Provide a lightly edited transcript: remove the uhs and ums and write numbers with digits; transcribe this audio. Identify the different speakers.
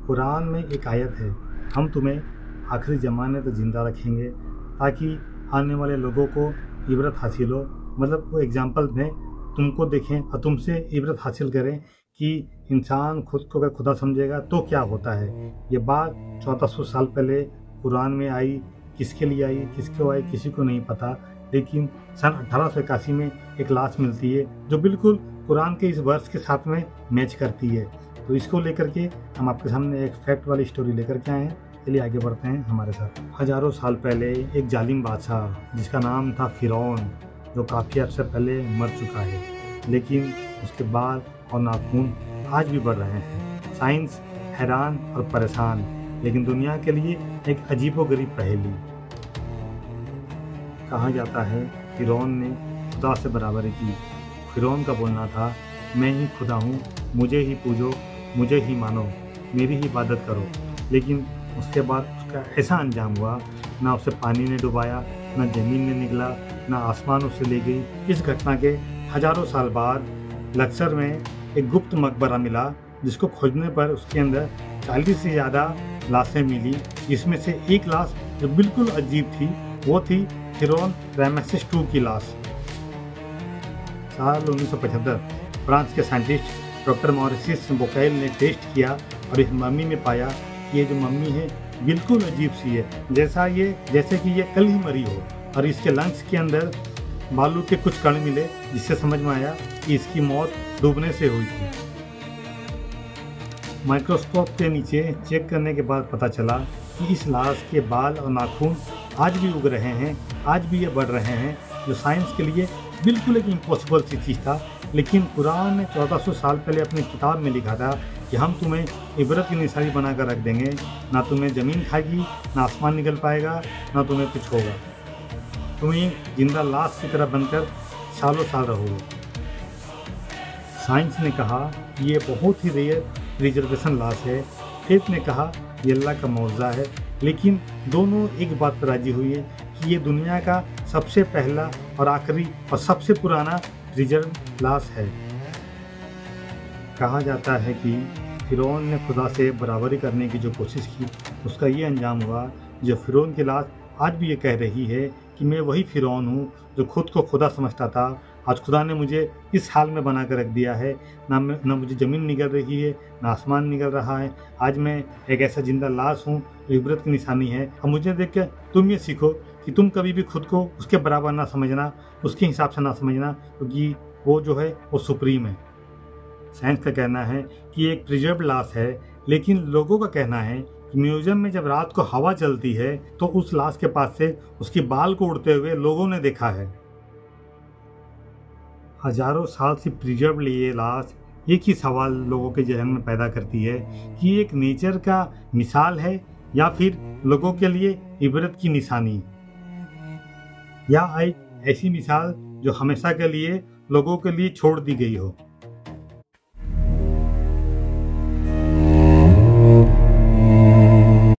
Speaker 1: कुरान में एक आयत है, हम तुम्हें आखिरी ज़माने तक ज़िंदा रखेंगे ताकि आने वाले लोगों को इबरत हासिल हो। मतलब वो एग्जाम्पल में तुमको देखें और तुमसे इबरत हासिल करें कि इंसान खुद को अगर खुदा समझेगा तो क्या होता है। ये बात 1400 साल पहले कुरान में आई, किसके लिए आई, किसको आई, किसी को नहीं पता। लेकिन सन 1881 में एक लाश मिलती है जो बिल्कुल कुरान के इस वर्स के साथ में मैच करती है। तो इसको लेकर के हम आपके सामने एक फैक्ट वाली स्टोरी लेकर के आए हैं। चलिए आगे बढ़ते हैं हमारे साथ। हजारों साल पहले एक जालिम बादशाह जिसका नाम था फिरौन, जो काफ़ी अर्से पहले मर चुका है, लेकिन उसके बाल और नाखून आज भी बढ़ रहे हैं। साइंस हैरान और परेशान, लेकिन दुनिया के लिए एक अजीबोगरीब पहेली। कहा जाता है फिरौन ने खुदा से बराबरी की। फिरौन का बोलना था, मैं ही खुदा हूँ, मुझे ही पूजो, मुझे ही मानो, मेरी ही इबादत करो। लेकिन उसके बाद उसका ऐसा अंजाम हुआ, ना उसे पानी ने डुबाया, ना ज़मीन ने निगला, ना आसमान उसे ले गई। इस घटना के हजारों साल बाद लक्सर में एक गुप्त मकबरा मिला, जिसको खोजने पर उसके अंदर 40 से ज़्यादा लाशें मिली। जिसमें से एक लाश जो बिल्कुल अजीब थी, वो थी फिरौन रामेसेस II की लाश। साल 1975 फ्रांस के साइंटिस्ट डॉक्टर मॉरिसिस बोकैल ने टेस्ट किया और इस मम्मी में पाया कि ये जो मम्मी है बिल्कुल अजीब सी है, जैसे कि ये कल ही मरी हो। और इसके लंग्स के अंदर बालू के कुछ कण मिले, जिससे समझ में आया कि इसकी मौत डूबने से हुई थी। माइक्रोस्कोप के नीचे चेक करने के बाद पता चला कि इस लाश के बाल और नाखून आज भी उग रहे हैं, आज भी ये बढ़ रहे हैं, जो साइंस के लिए बिल्कुल एक इम्पॉसिबल सी चीज़ था। लेकिन कुरान ने 1400 साल पहले अपनी किताब में लिखा था कि हम तुम्हें इबरत की निशानी बना कर रख देंगे, ना तुम्हें ज़मीन खाएगी, ना आसमान निकल पाएगा, ना तुम्हें कुछ होगा। तुम्हें जिंदा लाश की तरह बनकर सालों साल रहोगे। साइंस ने कहा ये बहुत ही रेयर प्रिजर्वेशन लाश है। फेथ ने कहा ये अल्लाह का मौजज़ा है। लेकिन दोनों एक बात पर राजी हुई है कि ये दुनिया का सबसे पहला और आखिरी और सबसे पुराना प्रिजर्व लाश है। कहा जाता है कि फिरौन ने खुदा से बराबरी करने की जो कोशिश की, उसका ये अंजाम हुआ। जो फिरौन की लाश आज भी ये कह रही है कि मैं वही फिरौन हूँ जो खुद को खुदा समझता था। आज खुदा ने मुझे इस हाल में बना कर रख दिया है, ना मुझे ज़मीन निकल रही है, ना आसमान निकल रहा है। आज मैं एक ऐसा जिंदा लाश हूँ जो इबरत की निशानी है। और मुझे देख कर तुम ये सीखो कि तुम कभी भी खुद को उसके बराबर ना समझना, उसके हिसाब से ना समझना, क्योंकि वो जो है वो सुप्रीम है। साइंस का कहना है कि एक प्रिजर्व्ड लाश है, लेकिन लोगों का कहना है कि म्यूजियम में जब रात को हवा चलती है तो उस लाश के पास से उसके बाल को उड़ते हुए लोगों ने देखा है। हजारों साल से प्रिजर्व्ड ये लाश एक ही सवाल लोगों के जहन में पैदा करती है कि एक नेचर का मिसाल है या फिर लोगों के लिए इबरत की निशानी, या एक ऐसी मिसाल जो हमेशा के लिए लोगों के लिए छोड़ दी गई हो।